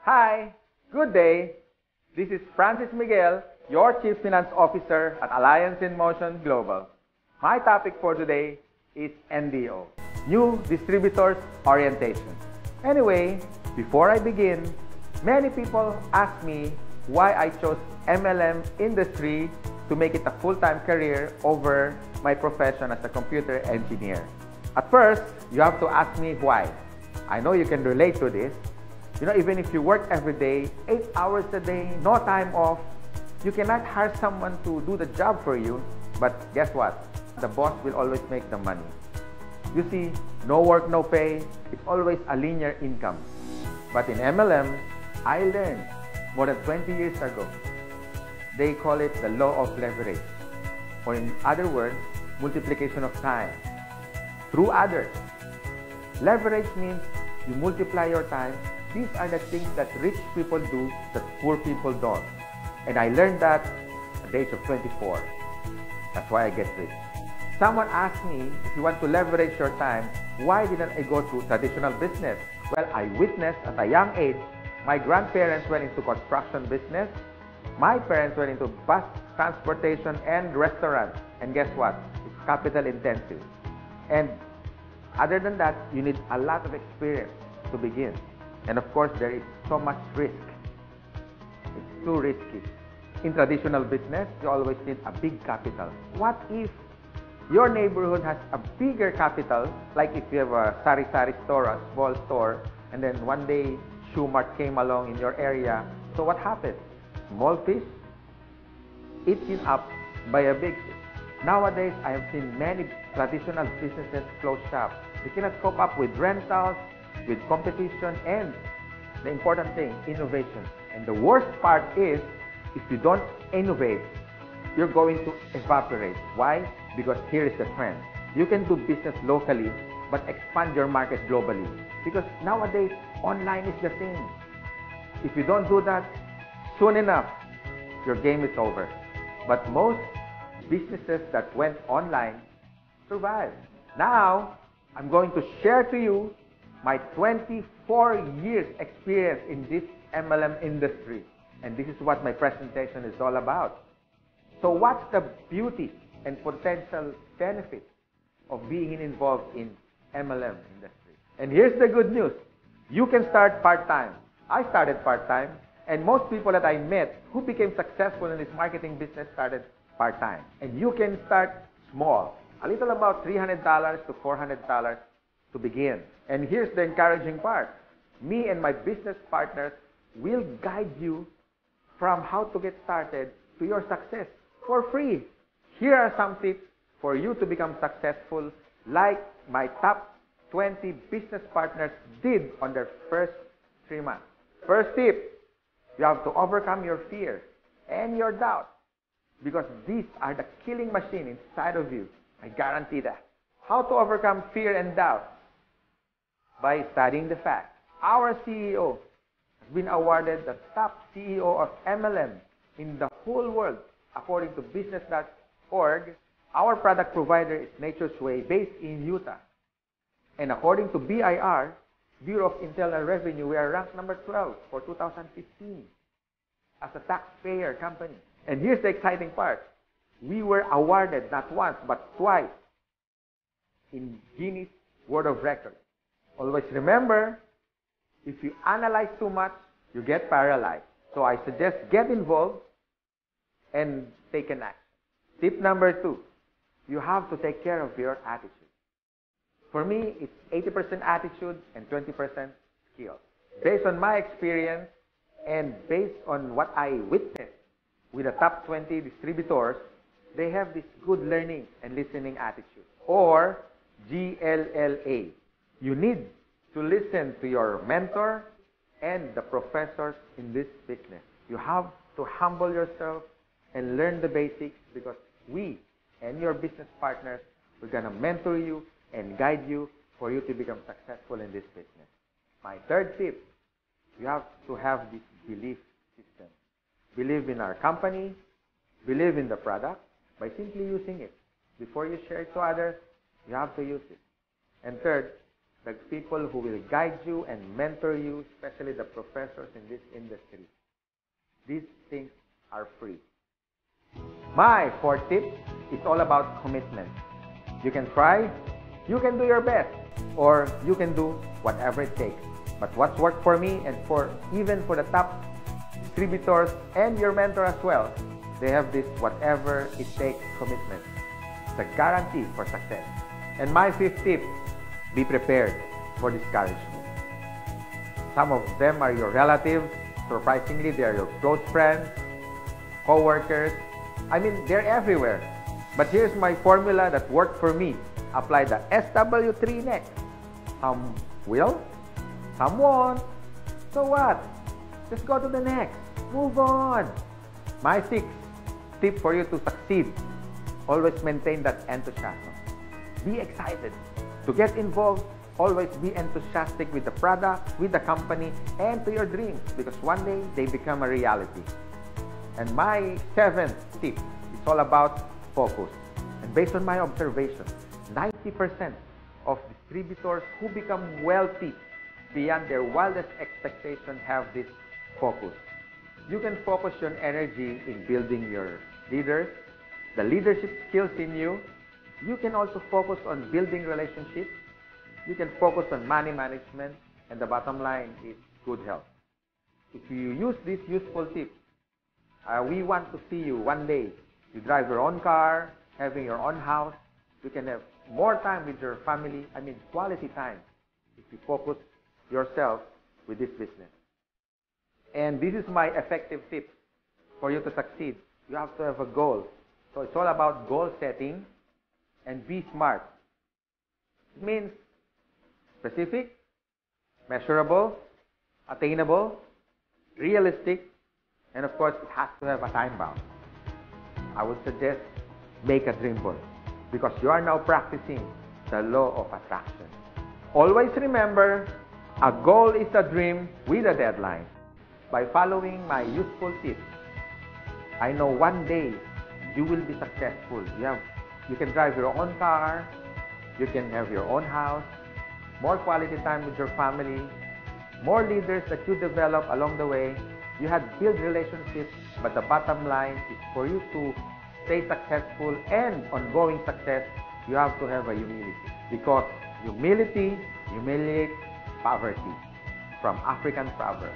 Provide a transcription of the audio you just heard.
Hi, good day. This is Miguel, your Chief Finance Officer at Alliance in Motion Global. My topic for today is NDO, New Distributors Orientation. Anyway, before I begin, many people ask me why I chose MLM industry to make it a full-time career over my profession as a computer engineer. At first, you have to ask me why. I know you can relate to this. Even if you work every day, 8 hours a day, no time off, you cannot hire someone to do the job for you. But guess what? The boss will always make the money. You see, no work, no pay. It's always a linear income. But in MLM, I learned more than 20 years ago. They call it the law of leverage. Or in other words, multiplication of time through others. Leverage means you multiply your time. These are the things that rich people do that poor people don't. And I learned that at the age of 24. That's why I get rich. Someone asked me, if you want to leverage your time, why didn't I go to traditional business? Well, I witnessed at a young age, my grandparents went into construction business. My parents went into bus transportation and restaurants. And guess what? It's capital intensive. And other than that, you need a lot of experience to begin. And of course, there is so much risk. It's too risky. In traditional business, you always need a big capital. What if your neighborhood has a bigger capital, like if you have a sari-sari store, a small store, and then one day Shoe Mart came along in your area. So what happens? Small fish eaten up by a big fish. Nowadays, I have seen many traditional businesses close shop. They cannot cope up with rentals, with competition, and the important thing, innovation. And the worst part is, if you don't innovate, you're going to evaporate. Why? Because here is the trend. You can do business locally, but expand your market globally. Because nowadays, online is the thing. If you don't do that, soon enough, your game is over. But most businesses that went online survived. Now, I'm going to share to you my 24 years experience in this MLM industry. And this is what my presentation is all about. So what's the beauty and potential benefits of being involved in MLM industry? And here's the good news. You can start part-time. I started part-time, and most people that I met who became successful in this marketing business started part-time. And you can start small, a little about $300 to $400 to begin. And here's the encouraging part. Me and my business partners will guide you from how to get started to your success for free. Here are some tips for you to become successful, like my top 20 business partners did on their first 3 months. First tip, you have to overcome your fear and your doubt, because these are the killing machine inside of you. I guarantee that. How to overcome fear and doubt? By studying the facts. Our CEO has been awarded the top CEO of MLM in the whole world, according to business.org. Our product provider is Nature's Way, based in Utah. And according to BIR, Bureau of Internal Revenue, we are ranked number 12 for 2015 as a taxpayer company. And here's the exciting part. We were awarded not once, but twice in Guinness World of Records. Always remember, if you analyze too much, you get paralyzed. So I suggest get involved and take an action. Tip number 2, you have to take care of your attitude. For me, it's 80% attitude and 20% skill. Based on my experience and based on what I witnessed with the top 20 distributors, they have this good learning and listening attitude, or GLLA. You need to listen to your mentor and the professors in this business. You have to humble yourself and learn the basics, because we and your business partners, we're going to mentor you and guide you for you to become successful in this business. My third tip, you have to have this belief system. Believe in our company, believe in the product by simply using it. Before you share it to others, you have to use it. And third, the people who will guide you and mentor you, especially the professors in this industry. These things are free. My fourth tip is all about commitment. You can try, you can do your best, or you can do whatever it takes. But what's worked for me and even for the top distributors and your mentor as well, they have this whatever it takes commitment. It's a guarantee for success. And my fifth tip, be prepared for discouragement. Some of them are your relatives. Surprisingly, they are your close friends, co-workers. I mean, they're everywhere. But here's my formula that worked for me. Apply the SW3 next. Some will, some won't. So what? Just go to the next. Move on. My sixth tip for you to succeed. Always maintain that enthusiasm. Be excited. To get involved, always be enthusiastic with the product, with the company, and to your dreams, because one day they become a reality. And my seventh tip is all about focus. And based on my observation, 90% of distributors who become wealthy beyond their wildest expectation have this focus. You can focus your energy in building your leaders, the leadership skills in you. You can also focus on building relationships. You can focus on money management, and the bottom line is good health. If you use these useful tips, we want to see you one day. You drive your own car, having your own house. You can have more time with your family. I mean, quality time if you focus yourself with this business. And this is my effective tip for you to succeed. You have to have a goal. So it's all about goal setting and be smart. It means specific, measurable, attainable, realistic, and of course, it has to have a time bound. I would suggest make a dream board because you are now practicing the law of attraction. Always remember, a goal is a dream with a deadline. By following my useful tips, I know one day you will be successful. You can drive your own car, you can have your own house, more quality time with your family, more leaders that you develop along the way. You had built relationships, but the bottom line is for you to stay successful and ongoing success, you have to have a humility. Because humility humiliates poverty, from African proverb.